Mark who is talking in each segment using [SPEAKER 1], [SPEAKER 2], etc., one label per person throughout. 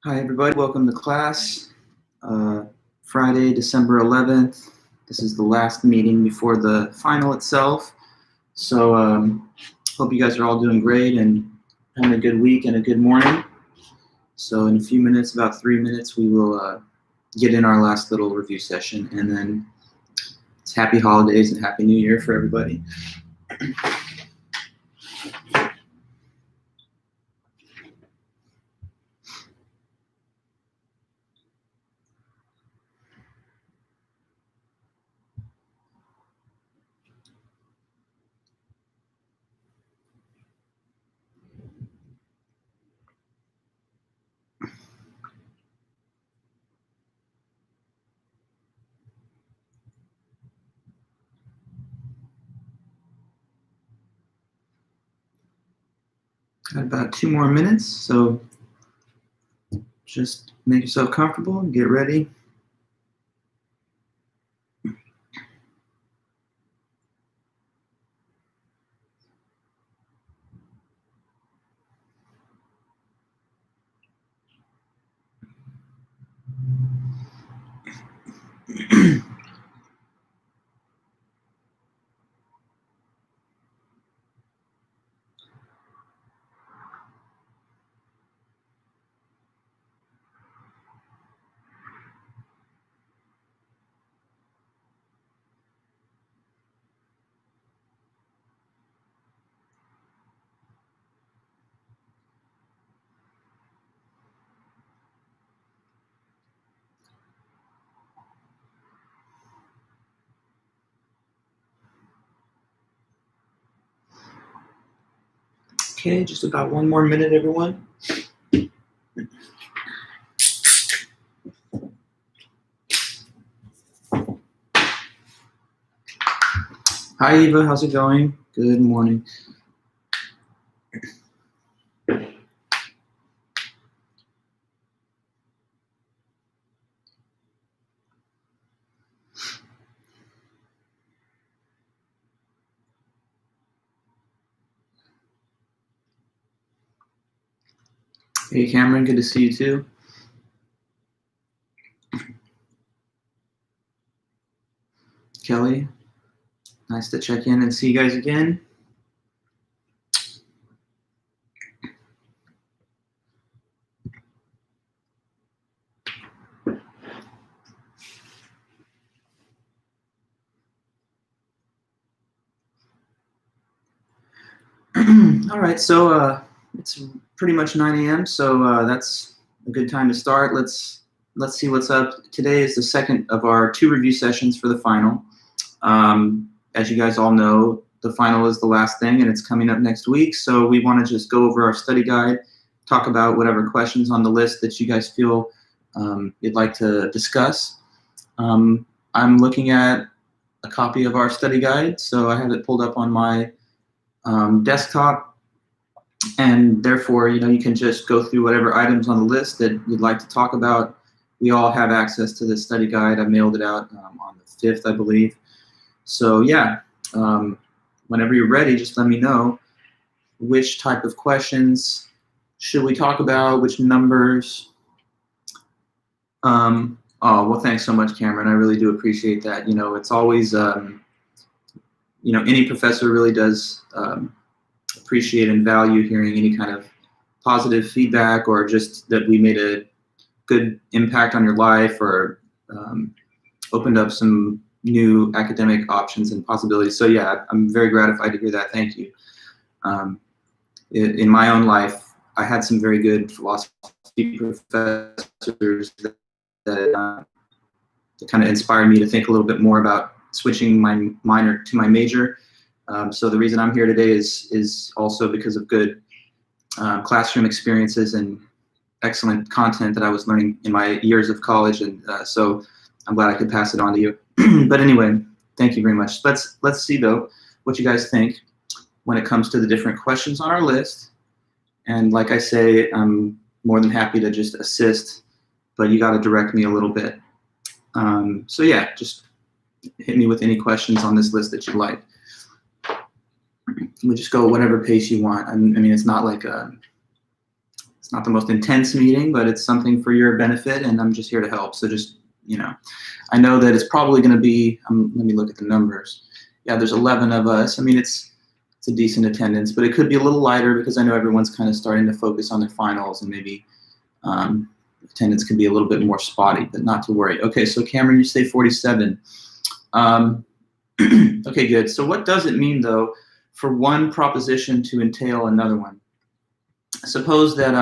[SPEAKER 1] Hi, everybody. Welcome to class. Friday, December 11th. This is the last meeting before the final itself. So hope you guys are all doing great and having a good week and a good morning. So in a few minutes, about 3 minutes, we will get in our last little review session. And then it's happy holidays and happy new year for everybody. Got about 2 more minutes, so just make yourself comfortable and get ready. Okay, just about 1 more minute, everyone. Hi, Eva. How's it going? Good morning. Hey, Cameron. Good to see you, too. Kelly, nice to check in and see you guys again. All right, so it's pretty much 9 a.m., so that's a good time to start. Let's see what's up. Today is the second of our 2 review sessions for the final. As you guys all know, the final is the last thing, and it's coming up next week, so we want to just go over our study guide, talk about whatever questions on the list that you guys feel you'd like to discuss. I'm looking at a copy of our study guide, so I have it pulled up on my desktop, and therefore, you can just go through whatever items on the list that you'd like to talk about. We all have access to this study guide. I mailed it out on the 5th, I believe. So yeah, whenever you're ready, just let me know which type of questions should we talk about, which numbers. Oh, well, thanks so much, Cameron. I really do appreciate that. It's always, any professor really does appreciate and value hearing any kind of positive feedback, or just that we made a good impact on your life, or opened up some new academic options and possibilities. So yeah, I'm very gratified to hear that. Thank you. In my own life, I had some very good philosophy professors that kind of inspired me to think a little bit more about switching my minor to my major. So the reason I'm here today is also because of good classroom experiences and excellent content that I was learning in my years of college, and so I'm glad I could pass it on to you. But anyway, thank you very much. Let's see though what you guys think when it comes to the different questions on our list. And like I say, I'm more than happy to just assist, but you got to direct me a little bit. So yeah, just hit me with any questions on this list that you like. We just go whatever pace you want. I mean, it's not like It's not the most intense meeting, but it's something for your benefit, and I'm just here to help. So just, I know that it's probably going to be, let me look at the numbers. Yeah, there's 11 of us. I mean, it's a decent attendance, but it could be a little lighter because I know everyone's kind of starting to focus on their finals, and maybe attendance can be a little bit more spotty, but not to worry. Okay, so Cameron, you say 47. Okay, good. So what does it mean, though, for one proposition to entail another one? Suppose that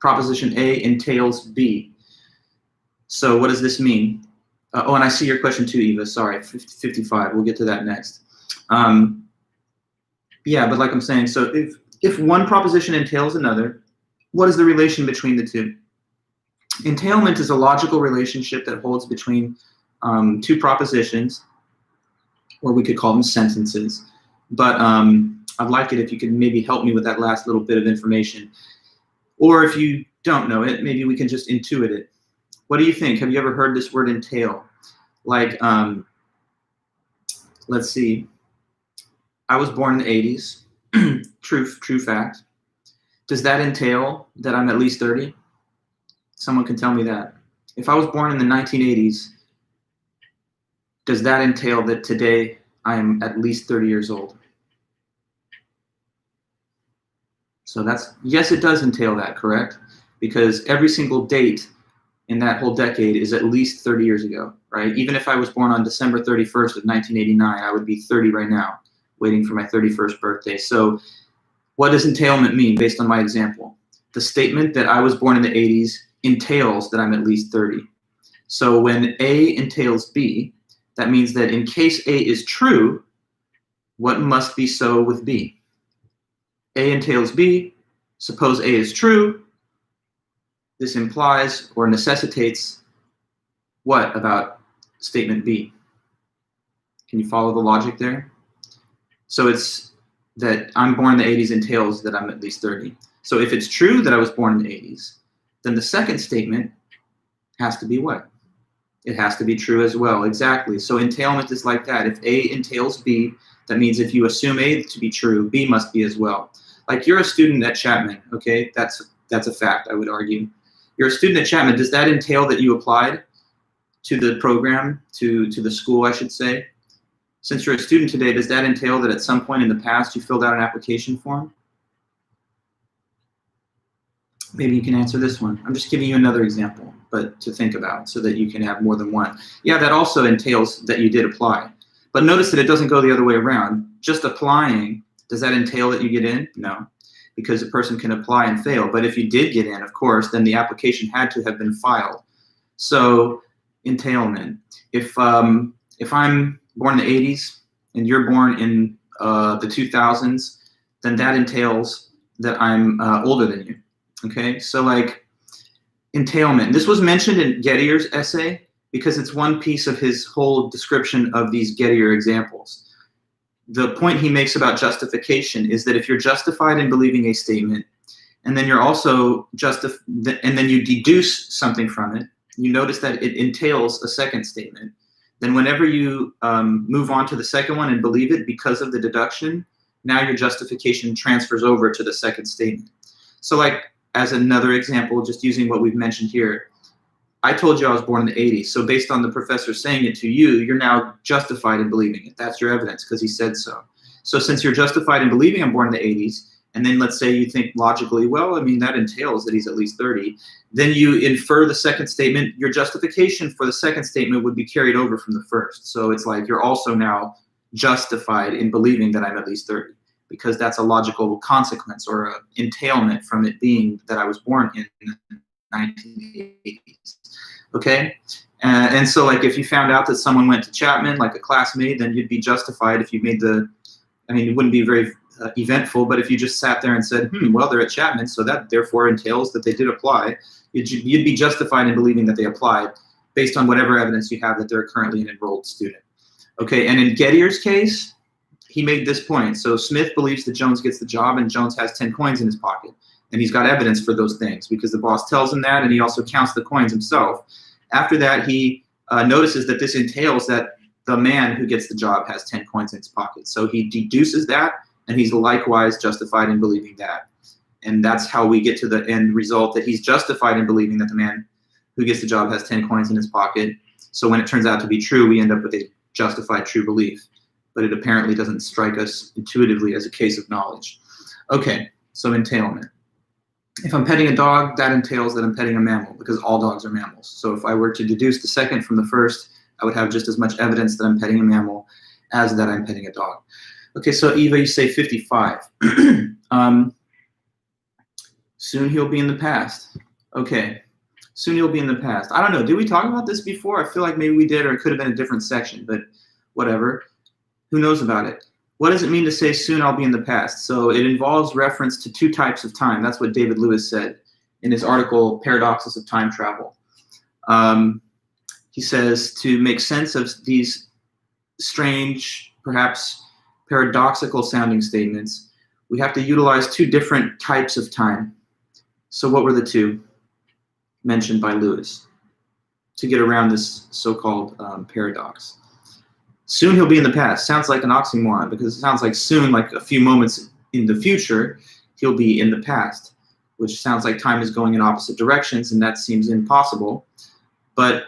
[SPEAKER 1] proposition A entails B. So what does this mean? Oh, and I see your question too, Eva. Sorry, 55. We'll get to that next. Yeah, but like I'm saying, so if one proposition entails another, what is the relation between the two? Entailment is a logical relationship that holds between two propositions, or we could call them sentences. But I'd like it if you could maybe help me with that last little bit of information. Or if you don't know it, maybe we can just intuit it. What do you think? Have you ever heard this word entail? Like, let's see. I was born in the 80s. True fact. Does that entail that I'm at least 30? Someone can tell me that. If I was born in the 1980s, does that entail that today I am at least 30 years old? So yes, it does entail that, correct? Because every single date in that whole decade is at least 30 years ago, right? Even if I was born on December 31st of 1989, I would be 30 right now, waiting for my 31st birthday. So what does entailment mean based on my example? The statement that I was born in the 80s entails that I'm at least 30. So when A entails B, that means that in case A is true, what must be so with B? A entails B. Suppose A is true. This implies or necessitates what about statement B? Can you follow the logic there? So it's that I'm born in the 80s entails that I'm at least 30. So if it's true that I was born in the 80s, then the second statement has to be what? It has to be true as well. Exactly. So entailment is like that. If A entails B, that means if you assume A to be true, B must be as well. Like you're a student at Chapman, okay? That's a fact, I would argue. You're a student at Chapman. Does that entail that you applied to the program, to the school, I should say? Since you're a student today, does that entail that at some point in the past you filled out an application form? Maybe you can answer this one. I'm just giving you another example, but to think about so that you can have more than one. Yeah, that also entails that you did apply. But notice that it doesn't go the other way around. Just applying, does that entail that you get in? No, because a person can apply and fail. But if you did get in, of course, then the application had to have been filed. So entailment. If I'm born in the 80s and you're born in the 2000s, then that entails that I'm older than you. Okay, so like entailment. This was mentioned in Gettier's essay because it's one piece of his whole description of these Gettier examples. The point he makes about justification is that if you're justified in believing a statement, and then you're also and then you deduce something from it, you notice that it entails a second statement. Then whenever you move on to the second one and believe it because of the deduction, now your justification transfers over to the second statement. So like, as another example, just using what we've mentioned here, I told you I was born in the 80s. So based on the professor saying it to you, you're now justified in believing it. That's your evidence because he said so. So since you're justified in believing I'm born in the 80s, and then let's say you think logically, well, I mean, that entails that he's at least 30, then you infer the second statement. Your justification for the second statement would be carried over from the first. So it's like you're also now justified in believing that I'm at least 30. Because that's a logical consequence or an entailment from it being that I was born in the 1980s. Okay? And so like if you found out that someone went to Chapman, like a classmate, then you'd be justified if you made it wouldn't be very eventful, but if you just sat there and said, well, they're at Chapman, so that therefore entails that they did apply, you'd be justified in believing that they applied based on whatever evidence you have that they're currently an enrolled student. Okay, and in Gettier's case, he made this point. So Smith believes that Jones gets the job and Jones has 10 coins in his pocket. And he's got evidence for those things because the boss tells him that and he also counts the coins himself. After that, he notices that this entails that the man who gets the job has 10 coins in his pocket. So he deduces that and he's likewise justified in believing that. And that's how we get to the end result that he's justified in believing that the man who gets the job has 10 coins in his pocket. So when it turns out to be true, we end up with a justified true belief. But it apparently doesn't strike us intuitively as a case of knowledge. Okay, so entailment. If I'm petting a dog, that entails that I'm petting a mammal, because all dogs are mammals. So if I were to deduce the second from the first, I would have just as much evidence that I'm petting a mammal as that I'm petting a dog. Okay, so Eva, you say 55. Soon he'll be in the past. Okay, soon he'll be in the past. I don't know, did we talk about this before? I feel like maybe we did, or it could have been a different section, but whatever. Who knows about it? What does it mean to say soon I'll be in the past? So it involves reference to two types of time. That's what David Lewis said in his article, Paradoxes of Time Travel. He says to make sense of these strange, perhaps paradoxical sounding statements, we have to utilize two different types of time. So what were the two mentioned by Lewis to get around this so-called paradox? Soon he'll be in the past. Sounds like an oxymoron, because it sounds like soon, like a few moments in the future, he'll be in the past, which sounds like time is going in opposite directions, and that seems impossible. But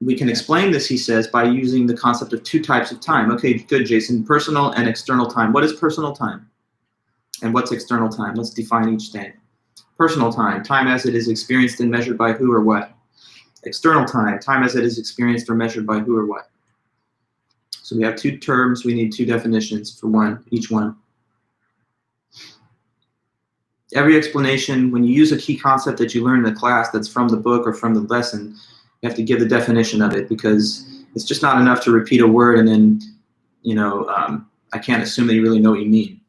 [SPEAKER 1] we can explain this, he says, by using the concept of two types of time. Okay, good, Jason. Personal and external time. What is personal time? And what's external time? Let's define each thing. Personal time, time as it is experienced and measured by who or what. External time, time as it is experienced or measured by who or what. So we have two terms, we need two definitions for each one. Every explanation, when you use a key concept that you learn in the class that's from the book or from the lesson, you have to give the definition of it, because it's just not enough to repeat a word and then, I can't assume that you really know what you mean.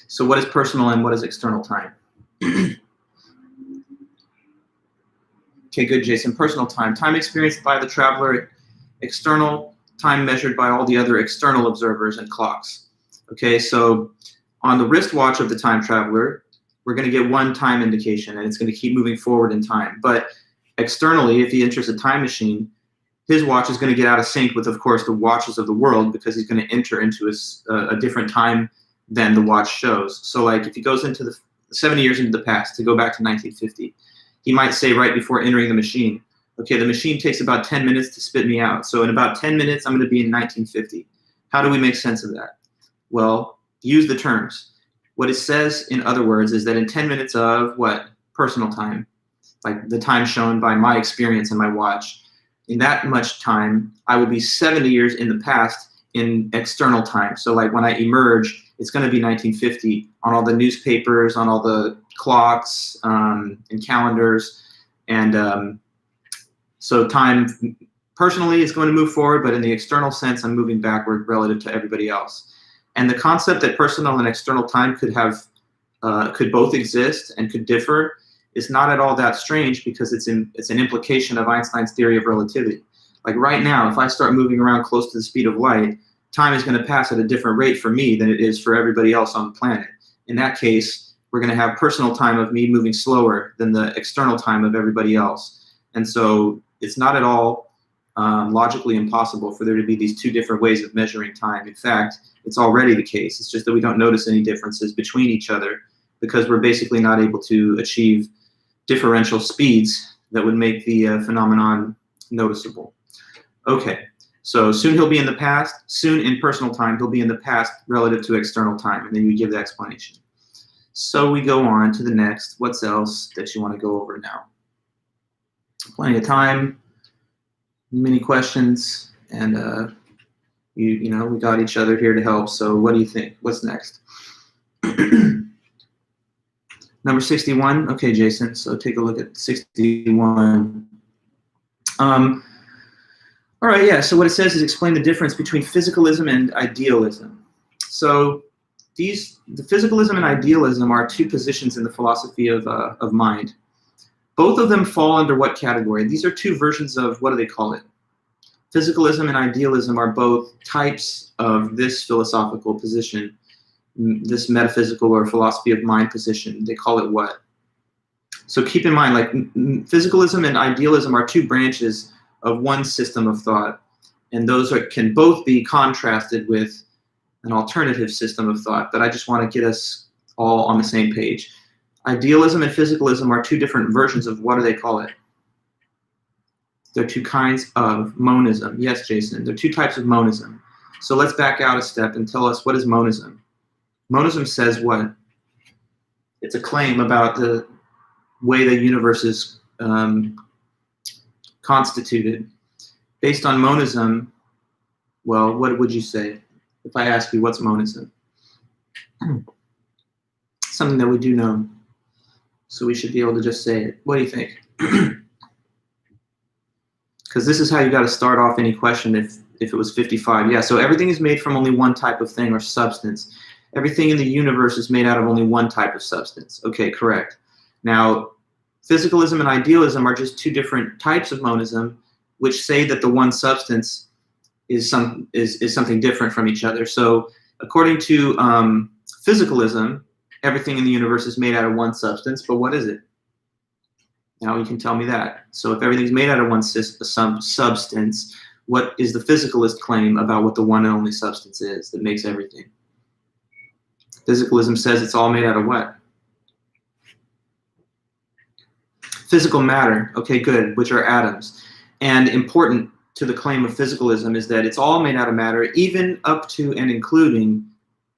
[SPEAKER 1] So what is personal and what is external time? Okay, good, Jason. Personal time. Time experienced by the traveler. External time measured by all the other external observers and clocks. Okay, so on the wristwatch of the time traveler, we're going to get one time indication, and it's going to keep moving forward in time. But externally, if he enters a time machine, his watch is going to get out of sync with, of course, the watches of the world, because he's going to enter into a different time than the watch shows. So like if he goes into the 70 years into the past, to go back to 1950, he might say right before entering the machine, okay, the machine takes about 10 minutes to spit me out. So in about 10 minutes, I'm going to be in 1950. How do we make sense of that? Well, use the terms. What it says, in other words, is that in 10 minutes of what? Personal time, like the time shown by my experience and my watch. In that much time, I will be 70 years in the past in external time. So like when I emerge, it's going to be 1950 on all the newspapers, on all the clocks and calendars. And so time personally is going to move forward, but in the external sense, I'm moving backward relative to everybody else. And the concept that personal and external time could both exist and could differ is not at all that strange, because it's an implication of Einstein's theory of relativity. Like right now, if I start moving around close to the speed of light, time is going to pass at a different rate for me than it is for everybody else on the planet. In that case, we're going to have personal time of me moving slower than the external time of everybody else. And so it's not at all logically impossible for there to be these two different ways of measuring time. In fact, it's already the case. It's just that we don't notice any differences between each other, because we're basically not able to achieve differential speeds that would make the phenomenon noticeable. Okay, so soon he'll be in the past. Soon in personal time, he'll be in the past relative to external time, and then you give the explanation. So we go on to the next. What's else that you want to go over now? Plenty of time, many questions, and we got each other here to help. So what do you think? What's next? Number 61. Okay, Jason. So take a look at 61. All right, yeah. So what it says is explain the difference between physicalism and idealism. So the physicalism and idealism are two positions in the philosophy of mind. Both of them fall under what category? These are two versions of, what do they call it? Physicalism and idealism are both types of this philosophical position, this metaphysical or philosophy of mind position. They call it what? So keep in mind, like physicalism and idealism are two branches of one system of thought, and those can both be contrasted with an alternative system of thought. But I just want to get us all on the same page. Idealism and physicalism are two different versions of, what do they call it? They're two kinds of monism. Yes, Jason, they're two types of monism. So let's back out a step and tell us, what is monism? Monism says what? It's a claim about the way the universe is constituted. Based on monism, well, what would you say if I ask you what's monism? Something that we do know, so we should be able to just say it. What do you think? Because this is how you got to start off any question if it was 55. Yeah, so everything is made from only one type of thing or substance. Everything in the universe is made out of only one type of substance. Okay, correct. Now, physicalism and idealism are just two different types of monism, which say that the one substance is something different from each other. So according to physicalism, everything in the universe is made out of one substance, but what is it? Now you can tell me that. So if everything's made out of one substance, what is the physicalist claim about what the one and only substance is that makes everything? Physicalism says it's all made out of what? Physical matter. Okay, good, which are atoms. And important to the claim of physicalism is that it's all made out of matter, even up to and including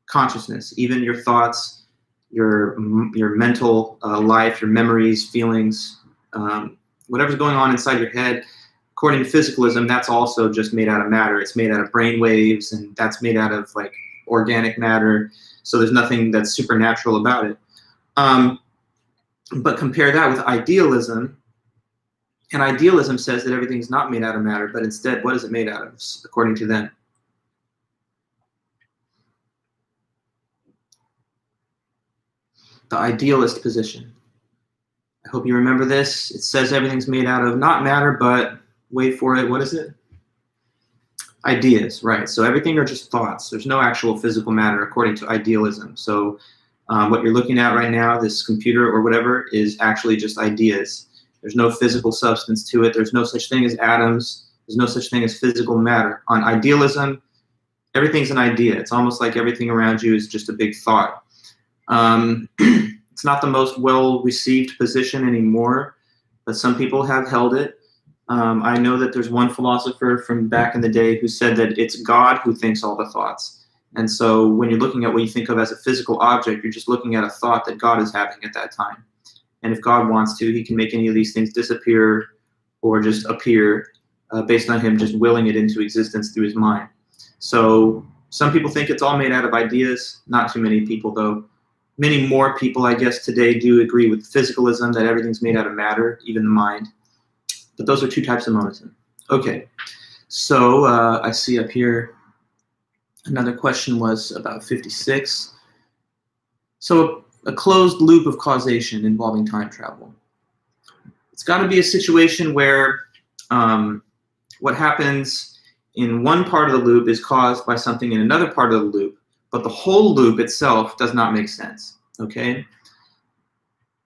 [SPEAKER 1] consciousness, even your thoughts, your mental life, your memories, feelings, whatever's going on inside your head. According to physicalism, that's also just made out of matter. It's made out of brain waves, and that's made out of like organic matter. So there's nothing that's supernatural about it. But compare that with idealism, and idealism says that everything's not made out of matter, but instead, what is it made out of, according to them? The idealist position. I hope you remember this. It says everything's made out of not matter, but wait for it, what is it? Ideas, right. So everything are just thoughts. There's no actual physical matter according to idealism. So what you're looking at right now, this computer or whatever, is actually just ideas. There's no physical substance to it. There's no such thing as atoms. There's no such thing as physical matter. On idealism, everything's an idea. It's almost like everything around you is just a big thought. It's not the most well-received position anymore, but some people have held it. I know that there's one philosopher from back in the day who said that it's God who thinks all the thoughts. And so when you're looking at what you think of as a physical object, you're just looking at a thought that God is having at that time. And if God wants to, he can make any of these things disappear or just appear based on him just willing it into existence through his mind. So some people think it's all made out of ideas. Not too many people, though. Many more people, I guess, today do agree with physicalism, that everything's made out of matter, even the mind. But those are two types of monism. Okay, so I see up here another question was about 56. So a closed loop of causation involving time travel. It's got to be a situation where what happens in one part of the loop is caused by something in another part of the loop, but the whole loop itself does not make sense, okay?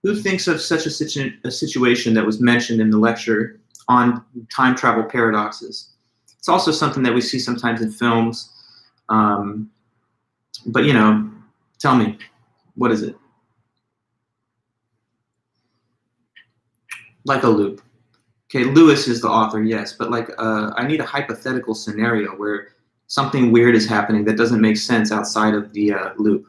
[SPEAKER 1] Who thinks of such a situation that was mentioned in the lecture on time travel paradoxes? It's also something that we see sometimes in films, but you know, tell me, what is it? Like a loop. Okay, Lewis is the author, yes, but like I need a hypothetical scenario where something weird is happening that doesn't make sense outside of the loop.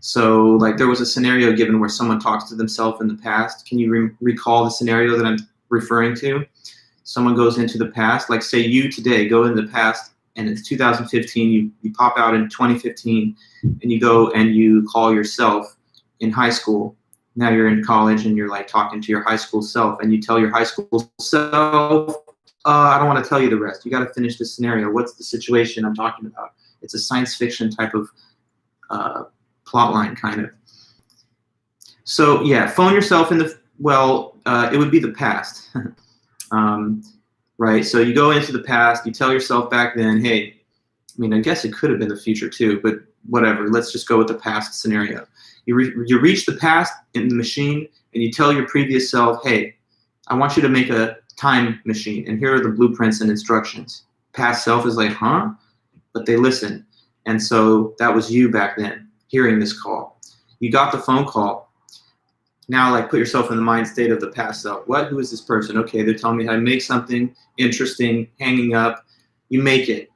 [SPEAKER 1] So like there was a scenario given where someone talks to themselves in the past. Can you recall the scenario that I'm referring to? Someone goes into the past, like say you today go in the past and it's 2015, you pop out in 2015 and you go and you call yourself in high school. Now you're in college and you're like talking to your high school self and you tell your high school self, I don't want to tell you the rest. You got to finish this scenario. What's the situation I'm talking about? It's a science fiction type of plot line, kind of. So yeah, phone yourself in the, well, it would be the past, right? So you go into the past, you tell yourself back then, hey, I mean, I guess it could have been the future too, but whatever. Let's just go with the past scenario. You reach the past in the machine and you tell your previous self, hey, I want you to make a time machine, and here are the blueprints and instructions. Past self is like, huh? But they listen. And so that was you back then, hearing this call. You got the phone call. Now, like, put yourself in the mind state of the past self. What? Who is this person? Okay, they're telling me how to make something interesting, hanging up. You make it.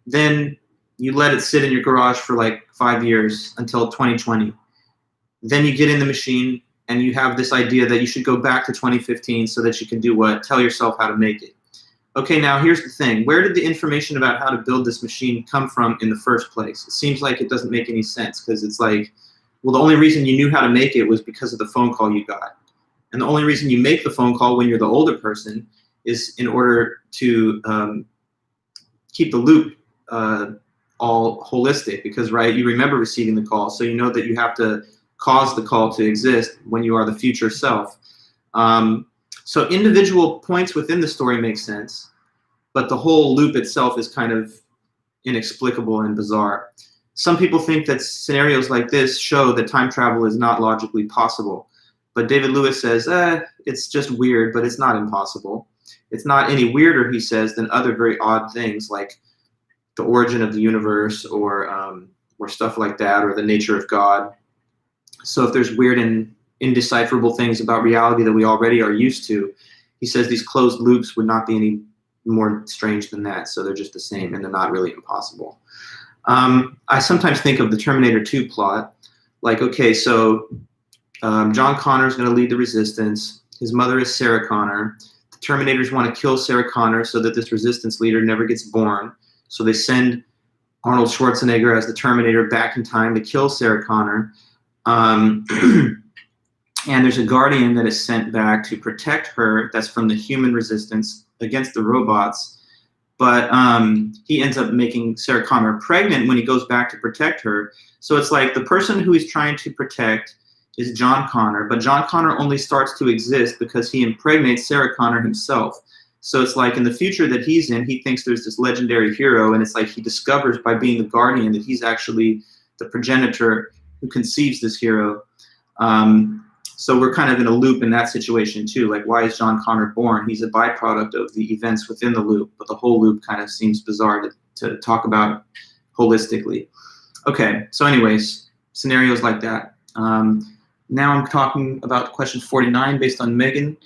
[SPEAKER 1] Then you let it sit in your garage for like 5 years until 2020. Then you get in the machine and you have this idea that you should go back to 2015 so that you can do what? Tell yourself how to make it. Okay, now here's the thing. Where did the information about how to build this machine come from in the first place? It seems like it doesn't make any sense, because it's like, well, the only reason you knew how to make it was because of the phone call you got. And the only reason you make the phone call when you're the older person is in order to keep the loop all holistic, because, right, you remember receiving the call, so you know that you have to cause the call to exist when you are the future self. So individual points within the story make sense, but the whole loop itself is kind of inexplicable and bizarre. Some people think that scenarios like this show that time travel is not logically possible. But David Lewis says, it's just weird, but it's not impossible. It's not any weirder, he says, than other very odd things like the origin of the universe, or stuff like that, or the nature of God. So if there's weird and indecipherable things about reality that we already are used to, he says these closed loops would not be any more strange than that. So they're just the same, and they're not really impossible. I sometimes think of the Terminator 2 plot, like, okay, so John Connor is going to lead the resistance. His mother is Sarah Connor. The Terminators want to kill Sarah Connor so that this resistance leader never gets born. So they send Arnold Schwarzenegger as the Terminator back in time to kill Sarah Connor. And there's a guardian that is sent back to protect her, that's from the human resistance against the robots. But he ends up making Sarah Connor pregnant when he goes back to protect her. So it's like the person who he's trying to protect is John Connor, but John Connor only starts to exist because he impregnates Sarah Connor himself. So it's like in the future that he's in, he thinks there's this legendary hero, and it's like he discovers by being the guardian that he's actually the progenitor who conceives this hero. So we're kind of in a loop in that situation too. Like, why is John Connor born? He's a byproduct of the events within the loop, but the whole loop kind of seems bizarre to talk about holistically. Okay, so anyways, scenarios like that. Now I'm talking about question 49 based on Megan.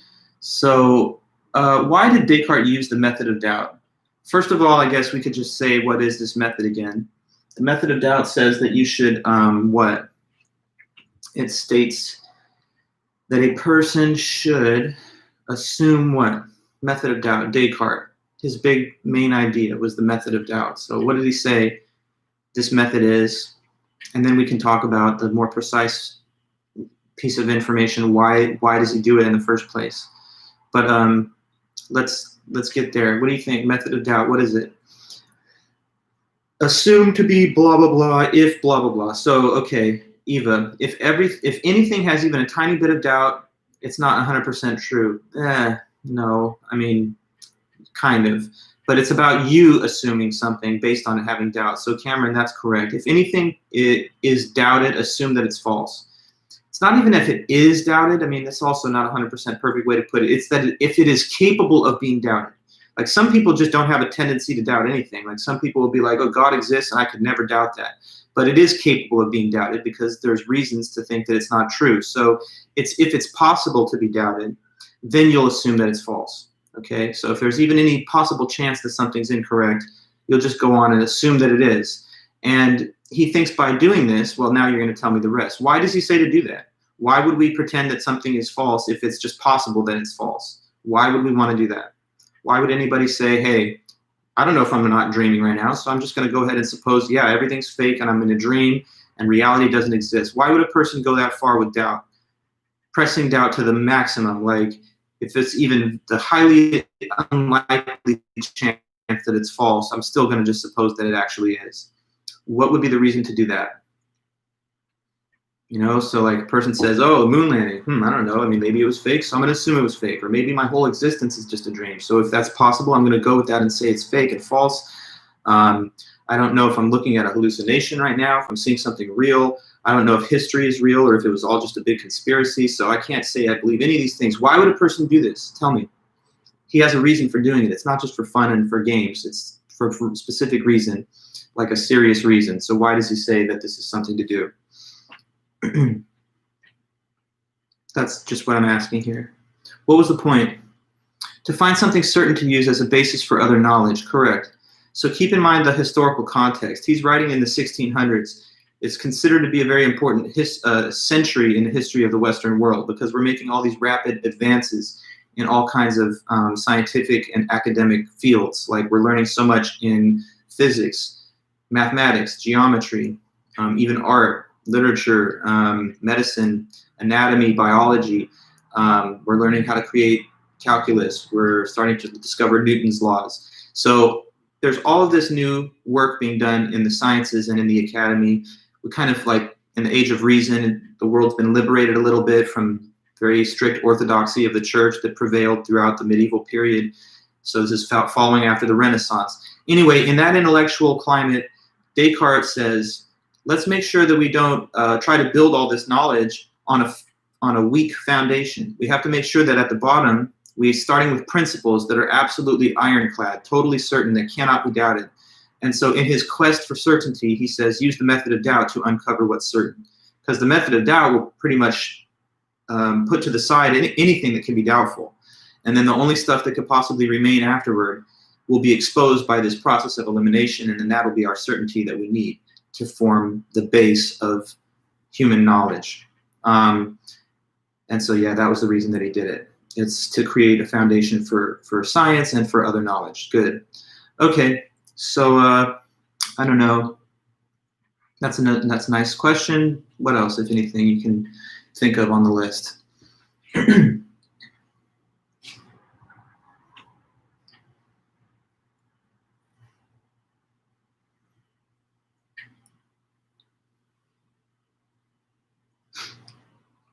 [SPEAKER 1] So why did Descartes use the method of doubt? First of all, I guess we could just say, what is this method again? The method of doubt says that you should, what? It states that a person should assume what? Method of doubt, Descartes. His big main idea was the method of doubt. So what did he say this method is? And then we can talk about the more precise piece of information. Why does he do it in the first place? But let's get there. What do you think? Method of doubt, what is it? Assume to be blah, blah, blah, if blah, blah, blah. So, okay, Eva, if anything has even a tiny bit of doubt, it's not 100% true. No, I mean, kind of. But it's about you assuming something based on having doubt. So Cameron, that's correct. If anything is doubted, assume that it's false. It's not even if it is doubted. I mean, that's also not 100% perfect way to put it. It's that if it is capable of being doubted. Like, some people just don't have a tendency to doubt anything. Like, some people will be like, oh, God exists, and I could never doubt that. But it is capable of being doubted because there's reasons to think that it's not true. So if it's possible to be doubted, then you'll assume that it's false. Okay, so if there's even any possible chance that something's incorrect, you'll just go on and assume that it is. And he thinks by doing this, well, now you're going to tell me the rest. Why does he say to do that? Why would we pretend that something is false if it's just possible that it's false? Why would we want to do that? Why would anybody say, hey, I don't know if I'm not dreaming right now, so I'm just going to go ahead and suppose, yeah, everything's fake and I'm in a dream and reality doesn't exist. Why would a person go that far with doubt? Pressing doubt to the maximum, like if it's even the highly unlikely chance that it's false, I'm still going to just suppose that it actually is. What would be the reason to do that? You know, so like a person says, oh, moon landing, I don't know. I mean, maybe it was fake, so I'm going to assume it was fake. Or maybe my whole existence is just a dream. So if that's possible, I'm going to go with that and say it's fake and false. I don't know if I'm looking at a hallucination right now, if I'm seeing something real. I don't know if history is real or if it was all just a big conspiracy. So I can't say I believe any of these things. Why would a person do this? Tell me. He has a reason for doing it. It's not just for fun and for games. It's for a specific reason, like a serious reason. So why does he say that this is something to do? That's That's just what I'm asking here. What was the point? To find something certain to use as a basis for other knowledge, correct. So keep in mind the historical context. He's writing in the 1600s. It's considered to be a very important century in the history of the Western world because we're making all these rapid advances in all kinds of scientific and academic fields. Like we're learning so much in physics, mathematics, geometry, even art, literature, medicine, anatomy, biology. We're learning how to create calculus. We're starting to discover Newton's laws. So there's all of this new work being done in the sciences and in the academy. We kind of like in the age of reason, the world's been liberated a little bit from very strict orthodoxy of the church that prevailed throughout the medieval period. So this is following after the Renaissance. Anyway, in that intellectual climate, Descartes says, let's make sure that we don't try to build all this knowledge on a weak foundation. We have to make sure that at the bottom, we're starting with principles that are absolutely ironclad, totally certain, that cannot be doubted. And so in his quest for certainty, he says, use the method of doubt to uncover what's certain. Because the method of doubt will pretty much put to the side anything that can be doubtful. And then the only stuff that could possibly remain afterward will be exposed by this process of elimination, and then that'll be our certainty that we need to form the base of human knowledge. And so, yeah, that was the reason that he did it. It's to create a foundation for science and for other knowledge. Good. Okay, so I don't know. That's a nice question. What else, if anything, you can think of on the list?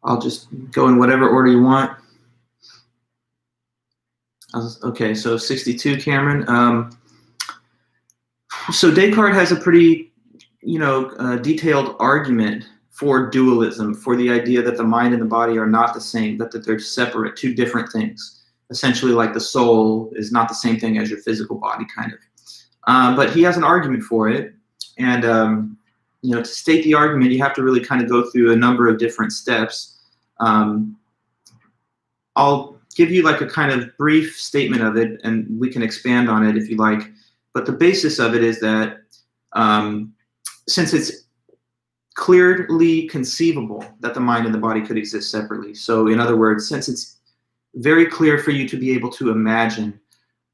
[SPEAKER 1] I'll just go in whatever order you want. Okay, so 62, Cameron. So Descartes has a pretty, detailed argument for dualism, for the idea that the mind and the body are not the same, but that they're separate, two different things. Essentially, like the soul is not the same thing as your physical body, kind of. But he has an argument for it, and to state the argument, you have to really kind of go through a number of different steps. I'll give you like a kind of brief statement of it, and we can expand on it if you like. But the basis of it is that since it's clearly conceivable that the mind and the body could exist separately, so in other words, since it's very clear for you to be able to imagine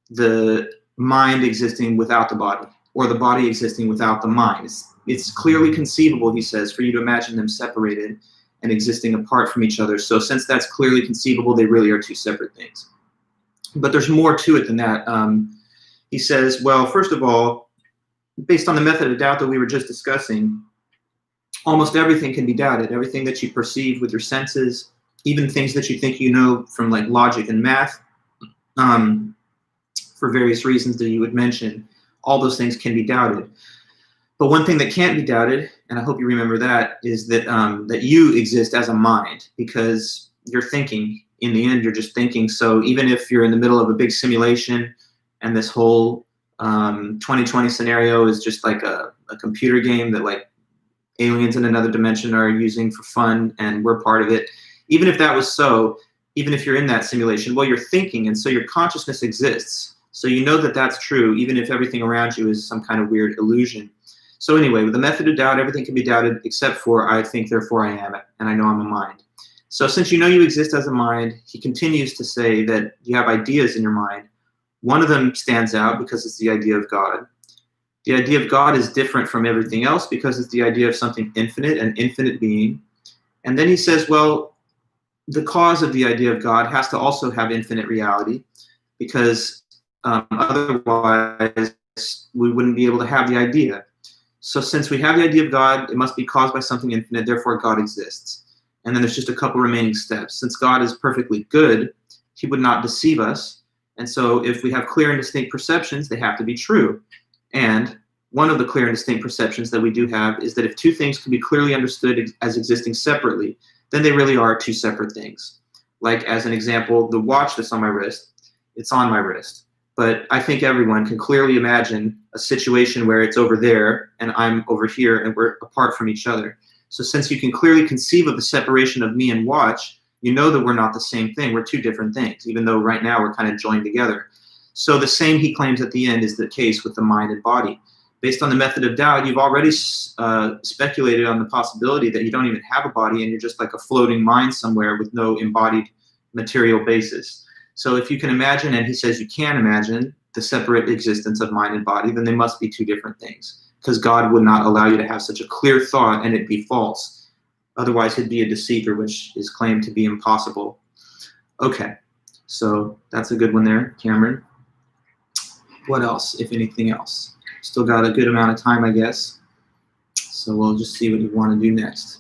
[SPEAKER 1] the mind existing without the body, or the body existing without the mind, it's clearly conceivable, he says, for you to imagine them separated and existing apart from each other. So since that's clearly conceivable, they really are two separate things. But there's more to it than that. He says, well, first of all, based on the method of doubt that we were just discussing, almost everything can be doubted. Everything that you perceive with your senses, even things that you think you know from like logic and math, for various reasons that you would mention, all those things can be doubted. But one thing that can't be doubted, and I hope you remember that, is that that you exist as a mind, because you're thinking. In the end, you're just thinking. So even if you're in the middle of a big simulation and this whole 2020 scenario is just like a computer game that like aliens in another dimension are using for fun and we're part of it, even if that was so, even if you're in that simulation, well, you're thinking, and so your consciousness exists. So you know that that's true, even if everything around you is some kind of weird illusion. So anyway, with the method of doubt, everything can be doubted except for I think, therefore I am, and I know I'm a mind. So since you know you exist as a mind, he continues to say that you have ideas in your mind. One of them stands out because it's the idea of God. The idea of God is different from everything else because it's the idea of something infinite, an infinite being. And then he says, well, the cause of the idea of God has to also have infinite reality, because otherwise we wouldn't be able to have the idea. So since we have the idea of God, it must be caused by something infinite, therefore God exists. And then there's just a couple remaining steps. Since God is perfectly good, he would not deceive us. And so if we have clear and distinct perceptions, they have to be true. And one of the clear and distinct perceptions that we do have is that if two things can be clearly understood as existing separately, then they really are two separate things. Like as an example, the watch that's on my wrist, it's on my wrist. But I think everyone can clearly imagine a situation where it's over there and I'm over here and we're apart from each other. So since you can clearly conceive of the separation of me and watch, You know that we're not the same thing. We're two different things, even though right now we're kind of joined together. So the same, he claims at the end, is the case with the mind and body. Based on the method of doubt, you've already speculated on the possibility that you don't even have a body and you're just like a floating mind somewhere with no embodied material basis. So if you can imagine, and he says you can imagine, the separate existence of mind and body, then they must be two different things, because God would not allow you to have such a clear thought and it be false. Otherwise, he'd be a deceiver, which is claimed to be impossible. Okay, so that's a good one there, Cameron. What else, if anything else? Still got a good amount of time, I guess. So we'll just see what you want to do next.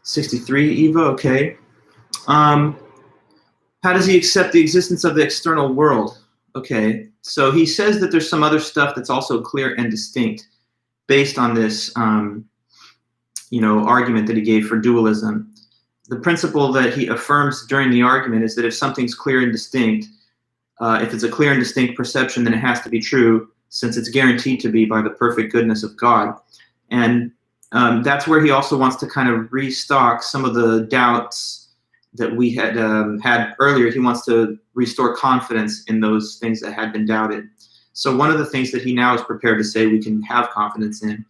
[SPEAKER 1] 63, Eva, okay. How does he accept the existence of the external world? Okay, so he says that there's some other stuff that's also clear and distinct based on this argument that he gave for dualism. The principle that he affirms during the argument is that if something's clear and distinct, if it's a clear and distinct perception, then it has to be true, since it's guaranteed to be by the perfect goodness of God. And that's where he also wants to kind of restock some of the doubts that we had had earlier. He wants to restore confidence in those things that had been doubted. So one of the things that he now is prepared to say we can have confidence in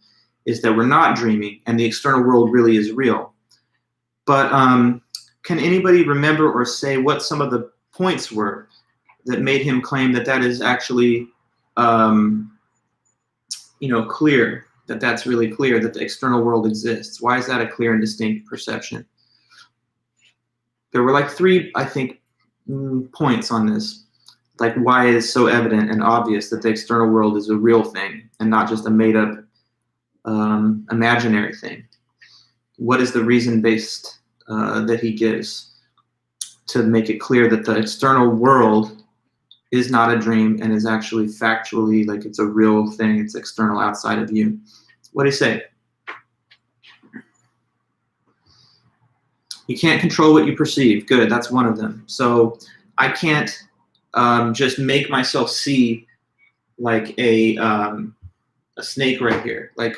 [SPEAKER 1] is that we're not dreaming and the external world really is real. But can anybody remember or say what some of the points were that made him claim that that is actually, clear, that that's really clear, that the external world exists? Why is that a clear and distinct perception? There were like 3, I think, points on this. Like why it is so evident and obvious that the external world is a real thing and not just a made-up imaginary thing. What is the reason based that he gives to make it clear that the external world is not a dream and is actually factually, like it's a real thing, it's external outside of you? What do you say? You can't control what you perceive. Good, that's one of them. So I can't just make myself see like a snake right here. Like,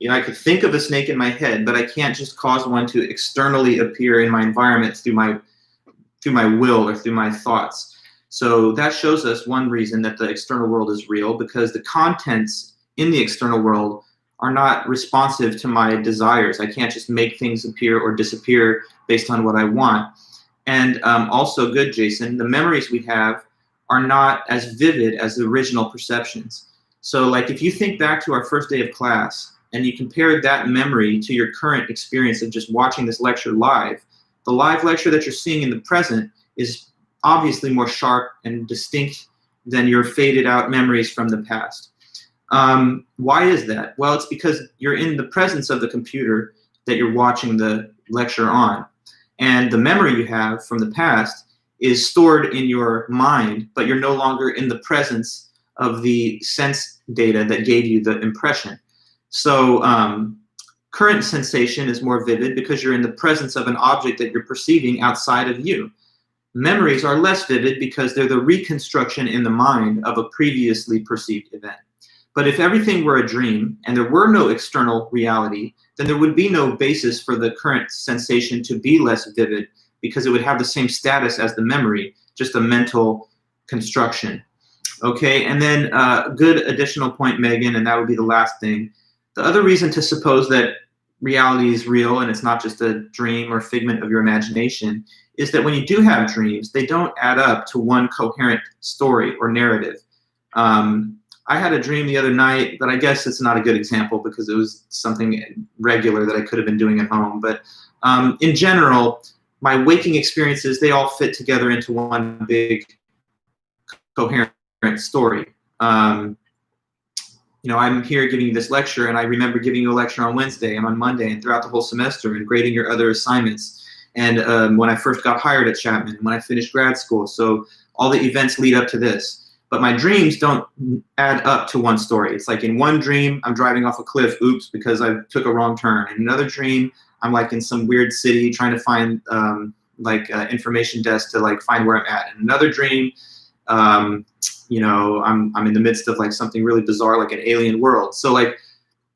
[SPEAKER 1] I could think of a snake in my head, but I can't just cause one to externally appear in my environment through my will or through my thoughts. So that shows us one reason that the external world is real, because the contents in the external world are not responsive to my desires. I can't just make things appear or disappear based on what I want. And also, good, Jason, the memories we have are not as vivid as the original perceptions. So like if you think back to our first day of class and you compare that memory to your current experience of just watching this lecture live, the live lecture that you're seeing in the present is obviously more sharp and distinct than your faded out memories from the past. Why is that? Well, it's because you're in the presence of the computer that you're watching the lecture on. And the memory you have from the past is stored in your mind, but you're no longer in the presence of the sense data that gave you the impression. So current sensation is more vivid because you're in the presence of an object that you're perceiving outside of you. Memories are less vivid because they're the reconstruction in the mind of a previously perceived event. But if everything were a dream and there were no external reality, then there would be no basis for the current sensation to be less vivid, because it would have the same status as the memory, just a mental construction. Okay, and then good additional point, Megan, and that would be the last thing. The other reason to suppose that reality is real and it's not just a dream or figment of your imagination is that when you do have dreams, they don't add up to one coherent story or narrative. I had a dream the other night, but I guess it's not a good example because it was something regular that I could have been doing at home. But in general, my waking experiences, they all fit together into one big coherent story. I'm here giving you this lecture, and I remember giving you a lecture on Wednesday and on Monday and throughout the whole semester, and grading your other assignments. And when I first got hired at Chapman, when I finished grad school. So all the events lead up to this. But my dreams don't add up to one story. It's like in one dream, I'm driving off a cliff, oops, because I took a wrong turn. In another dream, I'm like in some weird city trying to find information desk to like find where I'm at. In another dream, I'm in the midst of like something really bizarre, like an alien world. So like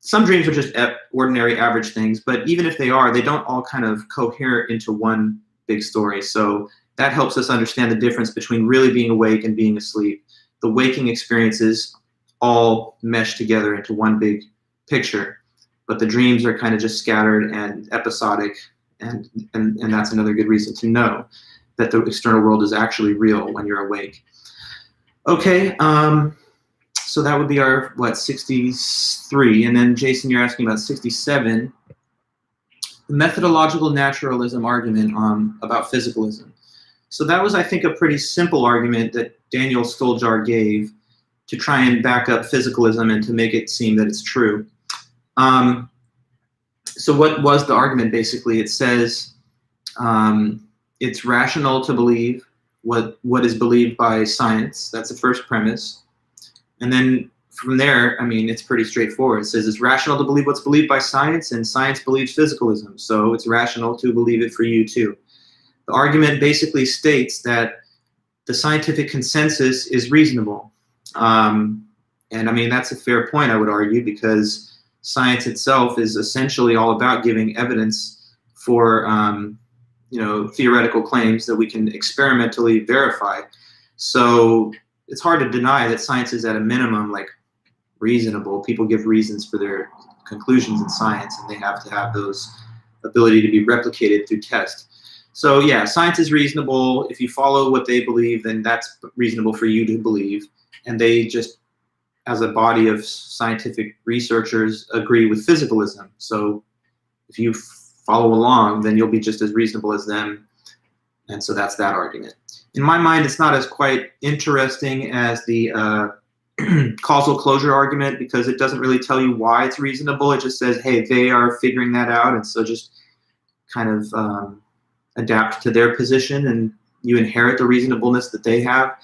[SPEAKER 1] some dreams are just ordinary, average things, but even if they are, they don't all kind of cohere into one big story. So that helps us understand the difference between really being awake and being asleep. The waking experiences all mesh together into one big picture, but the dreams are kind of just scattered and episodic, and that's another good reason to know that the external world is actually real when you're awake. Okay, so that would be our, 63, and then Jason, you're asking about 67, the methodological naturalism argument about physicalism. So that was, I think, a pretty simple argument that Daniel Stoljar gave to try and back up physicalism and to make it seem that it's true. So what was the argument, basically? It says it's rational to believe what is believed by science. That's the first premise. And then from there, I mean, it's pretty straightforward. It says it's rational to believe what's believed by science, and science believes physicalism. So it's rational to believe it for you too. The argument basically states that the scientific consensus is reasonable. And I mean, that's a fair point, I would argue, because science itself is essentially all about giving evidence for theoretical claims that we can experimentally verify. So it's hard to deny that science is at a minimum reasonable. People give reasons for their conclusions in science, and they have to have those ability to be replicated through tests. So yeah, science is reasonable. If you follow what they believe, then that's reasonable for you to believe. And they just, as a body of scientific researchers, agree with physicalism. So if you follow along, then you'll be just as reasonable as them. And so that's that argument. In my mind, it's not as quite interesting as the causal closure argument, because it doesn't really tell you why it's reasonable. It just says, hey, they are figuring that out, and so just kind of adapt to their position, and you inherit the reasonableness that they have.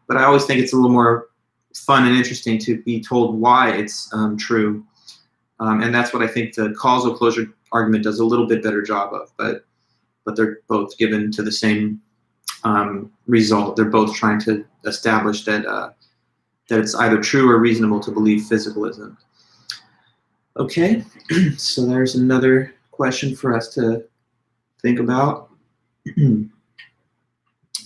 [SPEAKER 1] But I always think it's a little more fun and interesting to be told why it's true. And that's what I think the causal closure argument does a little bit better job of. But they're both given to the same result. They're both trying to establish that it's either true or reasonable to believe physicalism. Okay, so there's another question for us to think about.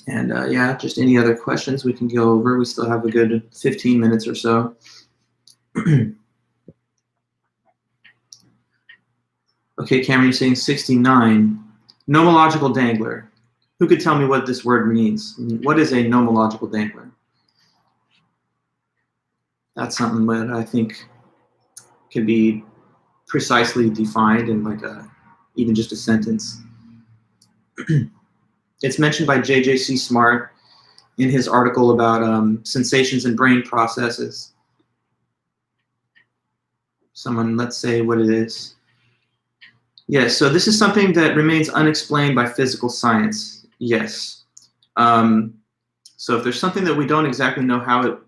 [SPEAKER 1] And yeah, just any other questions we can go over. We still have a good 15 minutes or so. Okay, Cameron, you're saying 69. Nomological dangler. Who could tell me what this word means? What is a nomological dangler? That's something that I think can be precisely defined in even just a sentence. It's mentioned by J.J.C. Smart in his article about sensations and brain processes. Someone, let's say what it is. Yes, so this is something that remains unexplained by physical science. Yes. So if there's something that we don't exactly know how it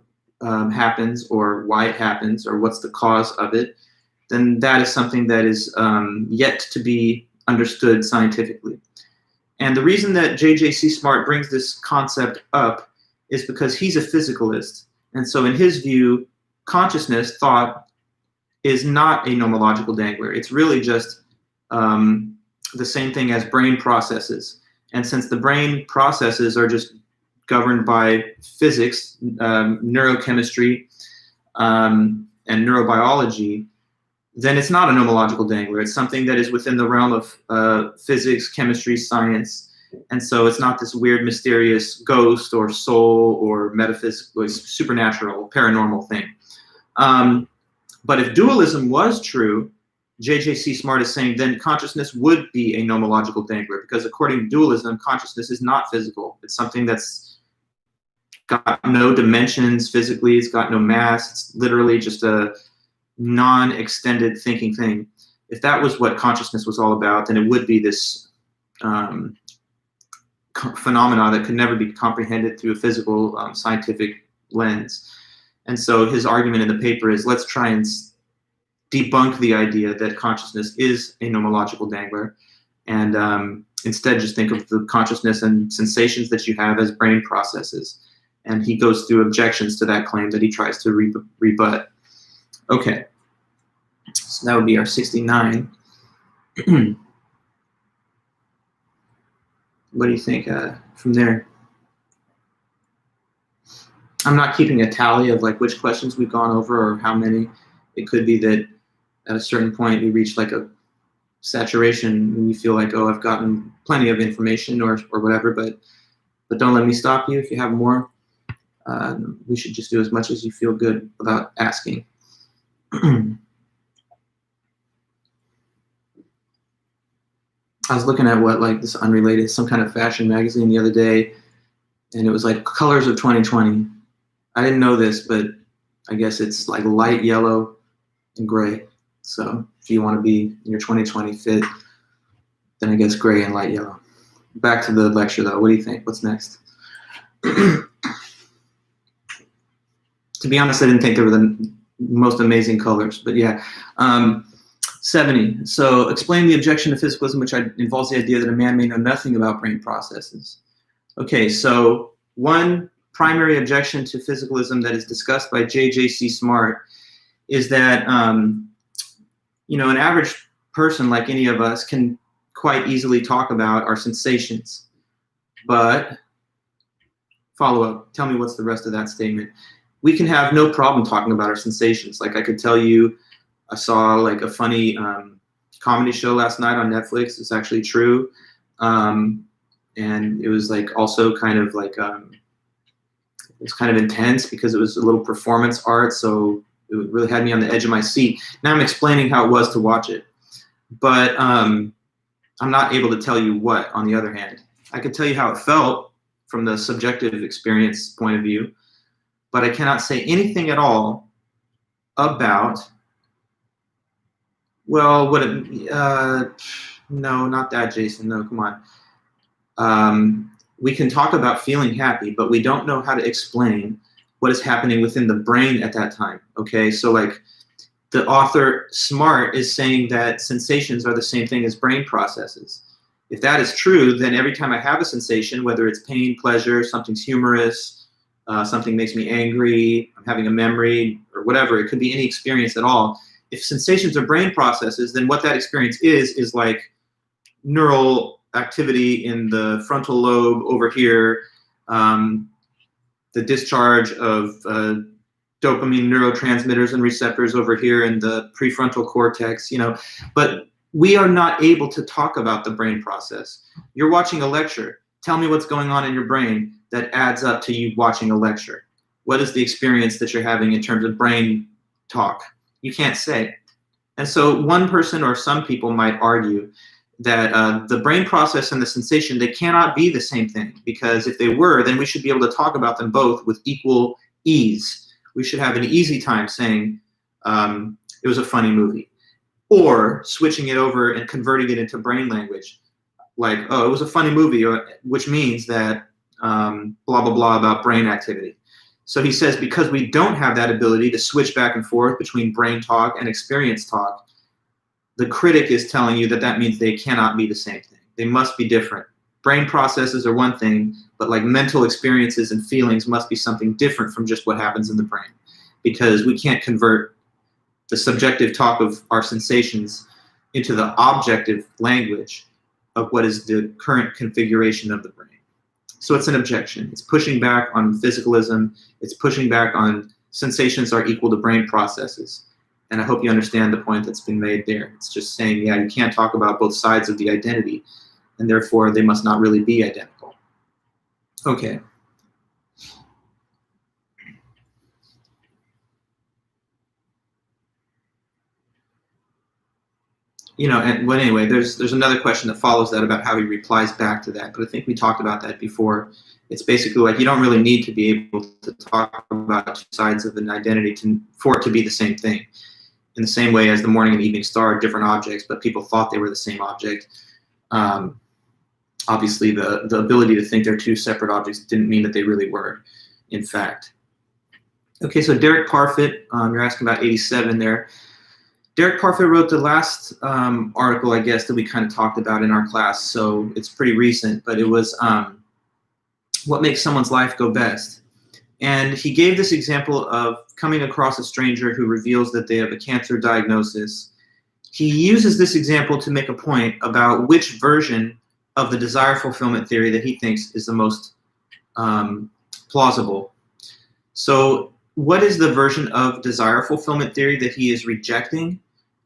[SPEAKER 1] happens, or why it happens, or what's the cause of it, then that is something that is yet to be understood scientifically. And the reason that J.J.C. Smart brings this concept up is because he's a physicalist. And so in his view, consciousness, thought, is not a nomological dangler. It's really just the same thing as brain processes. And since the brain processes are just governed by physics, neurochemistry, and neurobiology, then it's not a nomological dangler. It's something that is within the realm of physics, chemistry, science. And so it's not this weird, mysterious ghost or soul or metaphysical, supernatural, paranormal thing. But if dualism was true, J.J.C. Smart is saying then consciousness would be a nomological dangler, because according to dualism, consciousness is not physical. It's something that's got no dimensions physically. It's got no mass. It's literally just a non-extended thinking thing. If that was what consciousness was all about, then it would be this phenomena that could never be comprehended through a physical scientific lens. And so his argument in the paper is, let's try and debunk the idea that consciousness is a nomological dangler, and instead just think of the consciousness and sensations that you have as brain processes. And he goes through objections to that claim that he tries to rebut. Okay. So that would be our 69. What do you think from there? I'm not keeping a tally of like which questions we've gone over or how many. It could be that at a certain point we reach like a saturation when you feel like, oh, I've gotten plenty of information or whatever, but don't let me stop you. If you have more, we should just do as much as you feel good without asking. I was looking at what, like, this unrelated, some kind of fashion magazine the other day, and it was like colors of 2020. I didn't know this, but I guess it's like light yellow and gray. So if you want to be in your 2020 fit, then I guess gray and light yellow. Back to the lecture though. What do you think? What's next? To be honest, I didn't think they were the most amazing colors, but yeah. 70. So explain the objection to physicalism, which involves the idea that a man may know nothing about brain processes. Okay, so one primary objection to physicalism that is discussed by J.J.C. Smart is that, an average person like any of us can quite easily talk about our sensations. But follow up, tell me what's the rest of that statement. We can have no problem talking about our sensations. Like I could tell you, I saw like a funny comedy show last night on Netflix. It's actually true. And it was like also kind of like, it was kind of intense because it was a little performance art. So it really had me on the edge of my seat. Now I'm explaining how it was to watch it. But I'm not able to tell you what, on the other hand. I could tell you how it felt from the subjective experience point of view, but I cannot say anything at all about, well, no, not that, Jason. No, come on. We can talk about feeling happy, but we don't know how to explain what is happening within the brain at that time. Okay, so like the author Smart is saying that sensations are the same thing as brain processes. If that is true, then every time I have a sensation, whether it's pain, pleasure, something's humorous, something makes me angry, I'm having a memory, or whatever, it could be any experience at all. If sensations are brain processes, then what that experience is like neural activity in the frontal lobe over here, the discharge of dopamine neurotransmitters and receptors over here in the prefrontal cortex, but we are not able to talk about the brain process. You're watching a lecture. Tell me what's going on in your brain that adds up to you watching a lecture. What is the experience that you're having in terms of brain talk? You can't say. And so one person or some people might argue that the brain process and the sensation, they cannot be the same thing, because if they were, then we should be able to talk about them both with equal ease. We should have an easy time saying it was a funny movie, or switching it over and converting it into brain language. Like, oh, it was a funny movie, which means that blah, blah, blah about brain activity. So he says, because we don't have that ability to switch back and forth between brain talk and experience talk, the critic is telling you that that means they cannot be the same thing. They must be different. Brain processes are one thing, but like mental experiences and feelings must be something different from just what happens in the brain, because we can't convert the subjective talk of our sensations into the objective language of what is the current configuration of the brain. So it's an objection. It's pushing back on physicalism. It's pushing back on sensations are equal to brain processes. And I hope you understand the point that's been made there. It's just saying, yeah, you can't talk about both sides of the identity, and therefore they must not really be identical. Okay. Well, anyway, there's another question that follows that about how he replies back to that, but I think we talked about that before. It's basically like you don't really need to be able to talk about two sides of an identity for it to be the same thing. In the same way as the morning and evening star are different objects, but people thought they were the same object. Obviously, the ability to think they're two separate objects didn't mean that they really were, in fact. Okay, so Derek Parfit, you're asking about 87 there. Derek Parfit wrote the last article, I guess, that we kind of talked about in our class, so it's pretty recent, but it was what makes someone's life go best. And he gave this example of coming across a stranger who reveals that they have a cancer diagnosis. He uses this example to make a point about which version of the desire fulfillment theory that he thinks is the most plausible. So what is the version of desire fulfillment theory that he is rejecting,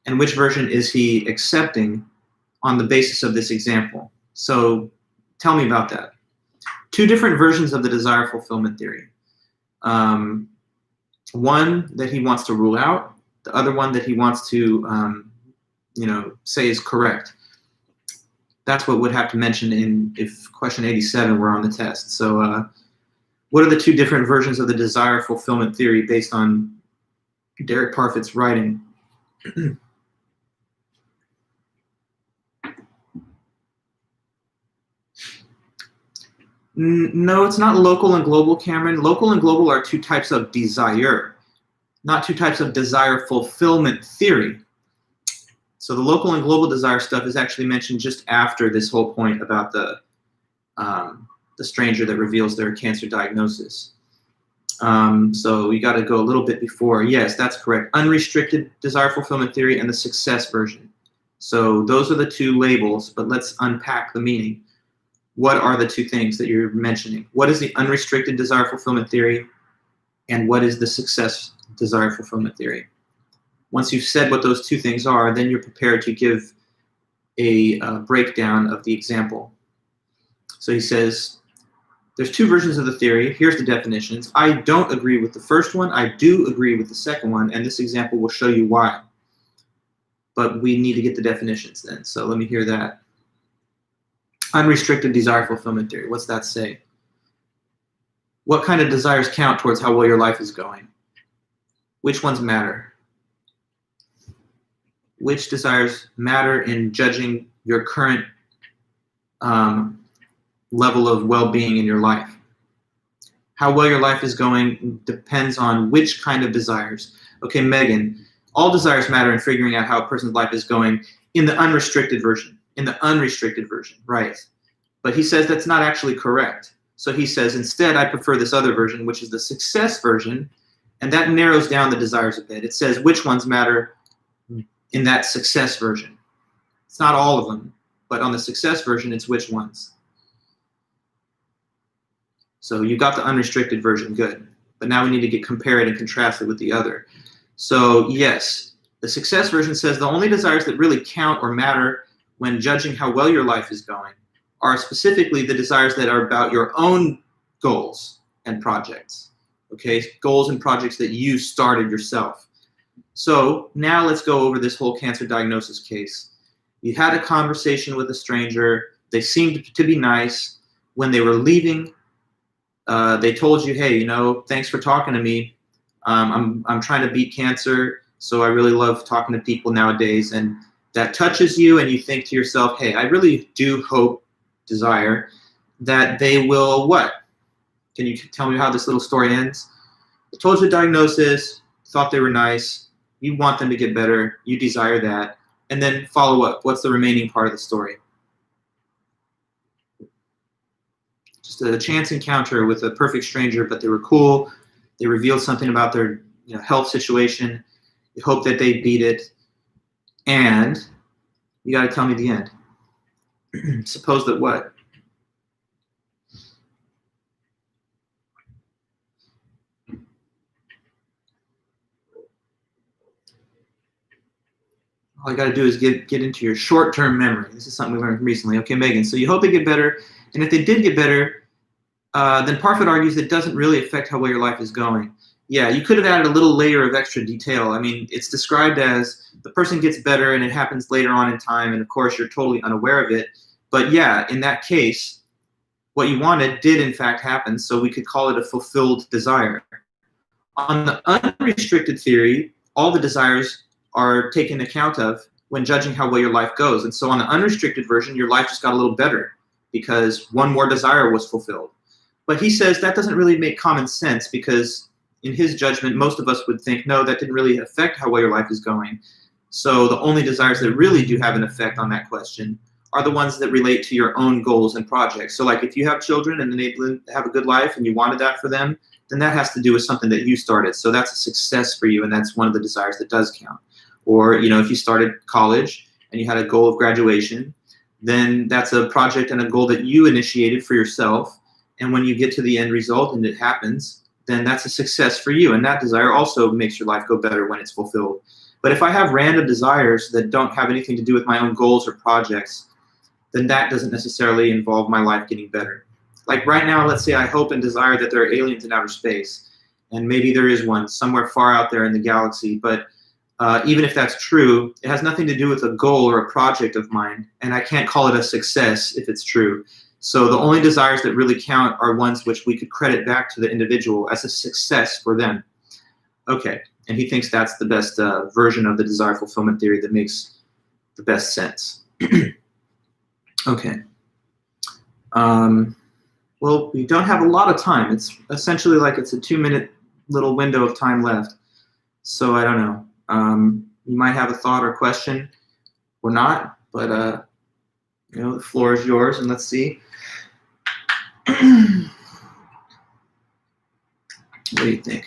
[SPEAKER 1] and which version is he accepting on the basis of this example? So tell me about that. Two different versions of the desire fulfillment theory. One that he wants to rule out, the other one that he wants to say is correct. That's what would have to mention in if question 87 were on the test. So what are the two different versions of the desire fulfillment theory based on Derek Parfit's writing? No, it's not local and global, Cameron. Local and global are two types of desire, not two types of desire fulfillment theory. So the local and global desire stuff is actually mentioned just after this whole point about the stranger that reveals their cancer diagnosis. So you got to go a little bit before. Yes, that's correct. Unrestricted desire fulfillment theory and the success version. So those are the two labels, but let's unpack the meaning. What are the two things that you're mentioning? What is the unrestricted desire fulfillment theory, and what is the success desire fulfillment theory? Once you've said what those two things are, then you're prepared to give a breakdown of the example. So he says, there's two versions of the theory. Here's the definitions. I don't agree with the first one. I do agree with the second one, and this example will show you why. But we need to get the definitions then, so let me hear that. Unrestricted desire fulfillment theory. What's that say? What kind of desires count towards how well your life is going? Which ones matter? Which desires matter in judging your current level of well-being in your life? How well your life is going depends on which kind of desires. Okay, Megan, all desires matter in figuring out how a person's life is going in the unrestricted version. In the unrestricted version, right. But he says that's not actually correct. So he says, instead, I prefer this other version, which is the success version, and that narrows down the desires a bit. It says which ones matter in that success version. It's not all of them, but on the success version, it's which ones. So you got the unrestricted version, good. But now we need to compare it and contrast it with the other. So yes, the success version says the only desires that really count or matter when judging how well your life is going are specifically the desires that are about your own goals and projects. Okay, goals and projects that you started yourself. So now let's go over this whole cancer diagnosis case. You had a conversation with a stranger. They seemed to be nice. When they were leaving, they told you, hey, thanks for talking to me. I'm trying to beat cancer, so I really love talking to people nowadays. And that touches you, and you think to yourself, hey, I really do desire that they will what? Can you tell me how this little story ends? They told you the diagnosis, thought they were nice, you want them to get better, you desire that, and then follow up. What's the remaining part of the story? Just a chance encounter with a perfect stranger, but they were cool. They revealed something about their health situation. You hope that they beat it. And you got to tell me the end. Suppose that what? All I got to do is get into your short-term memory. This is something we learned recently. Okay, Megan, so you hope they get better. And if they did get better, then Parfit argues it doesn't really affect how well your life is going. Yeah, you could have added a little layer of extra detail. I mean, it's described as the person gets better and it happens later on in time, and of course you're totally unaware of it. But yeah, in that case, what you wanted did in fact happen, so we could call it a fulfilled desire. On the unrestricted theory, all the desires are taken account of when judging how well your life goes. And so on the unrestricted version, your life just got a little better because one more desire was fulfilled. But he says that doesn't really make common sense because in his judgment, most of us would think, no, that didn't really affect how well your life is going. So the only desires that really do have an effect on that question are the ones that relate to your own goals and projects. So like if you have children and they have a good life and you wanted that for them, then that has to do with something that you started. So that's a success for you, and that's one of the desires that does count. Or, you know, if you started college and you had a goal of graduation, then that's a project and a goal that you initiated for yourself. And when you get to the end result and it happens, then that's a success for you. And that desire also makes your life go better when it's fulfilled. But if I have random desires that don't have anything to do with my own goals or projects, then that doesn't necessarily involve my life getting better. Like right now, let's say I hope and desire that there are aliens in outer space. And maybe there is one somewhere far out there in the galaxy. But even if that's true, it has nothing to do with a goal or a project of mine. And I can't call it a success if it's true. So the only desires that really count are ones which we could credit back to the individual as a success for them. Okay, and he thinks that's the best version of the desire fulfillment theory that makes the best sense. Okay. Well, we don't have a lot of time. It's essentially like it's a 2-minute little window of time left. So I don't know. You might have a thought or question or not, but you know, the floor is yours, and let's see. What do you think?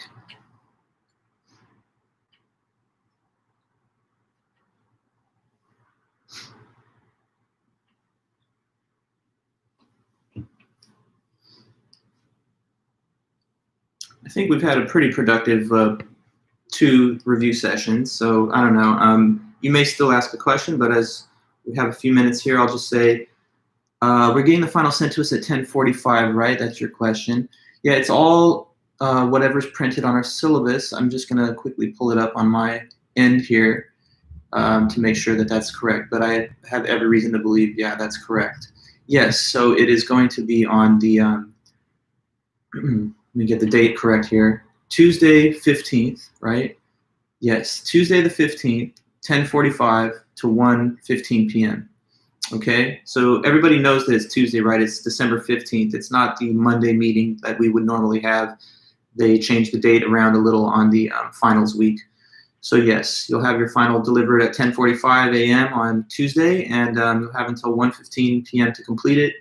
[SPEAKER 1] I think we've had a pretty productive 2 review sessions, so I don't know. You may still ask a question, but as we have a few minutes here, I'll just say we're getting the final sent to us at 10:45, right? That's your question. Yeah, it's all whatever's printed on our syllabus. I'm just going to quickly pull it up on my end here to make sure that that's correct, but I have every reason to believe, yeah, that's correct. Yes, so it is going to be on the, let me get the date correct here, Tuesday 15th, right? Yes, Tuesday the 15th, 10:45 to 1:15 p.m. Okay, so everybody knows that it's Tuesday, right? It's December 15th. It's not the Monday meeting that we would normally have. They changed the date around a little on the finals week. So yes, you'll have your final delivered at 10:45 a.m. on Tuesday, and you'll have until 1:15 p.m. to complete it.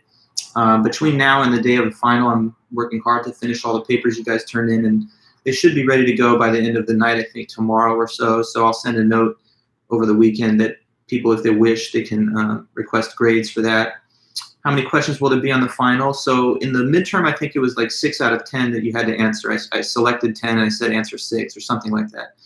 [SPEAKER 1] Between now and the day of the final, I'm working hard to finish all the papers you guys turned in, and they should be ready to go by the end of the night, I think tomorrow or so. So I'll send a note over the weekend that people, if they wish, they can request grades for that. How many questions will there be on the final? So in the midterm, I think it was like 6 out of 10 that you had to answer. I selected 10 and I said answer 6 or something like that.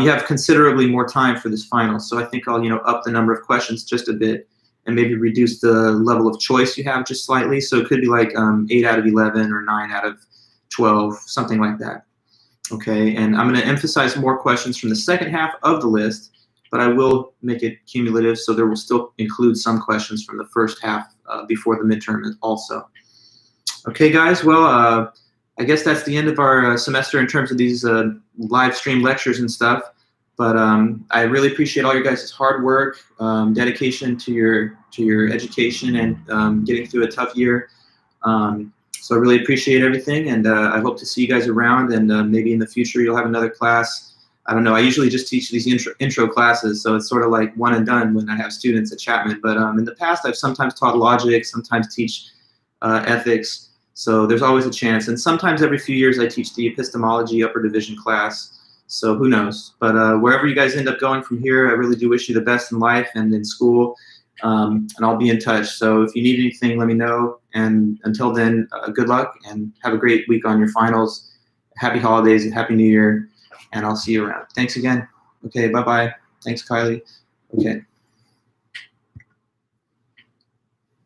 [SPEAKER 1] You have considerably more time for this final, so I think I'll up the number of questions just a bit and maybe reduce the level of choice you have just slightly. So it could be like 8 out of 11 or 9 out of 12, something like that. Okay, and I'm going to emphasize more questions from the second half of the list, but I will make it cumulative, so there will still include some questions from the first half before the midterm also. Okay, guys, well, I guess that's the end of our semester in terms of these live stream lectures and stuff. But I really appreciate all your guys' hard work, dedication to your education, and getting through a tough year. So I really appreciate everything, and I hope to see you guys around, and maybe in the future you'll have another class. I don't know. I usually just teach these intro classes, so it's sort of like one and done when I have students at Chapman. But in the past, I've sometimes taught logic, sometimes teach ethics. So there's always a chance. And sometimes every few years I teach the epistemology upper division class. So who knows? But wherever you guys end up going from here, I really do wish you the best in life and in school. And I'll be in touch. So if you need anything, let me know. And until then, good luck and have a great week on your finals. Happy holidays and Happy New Year. And I'll see you around. Thanks again. Okay, bye-bye. Thanks, Kylie. Okay.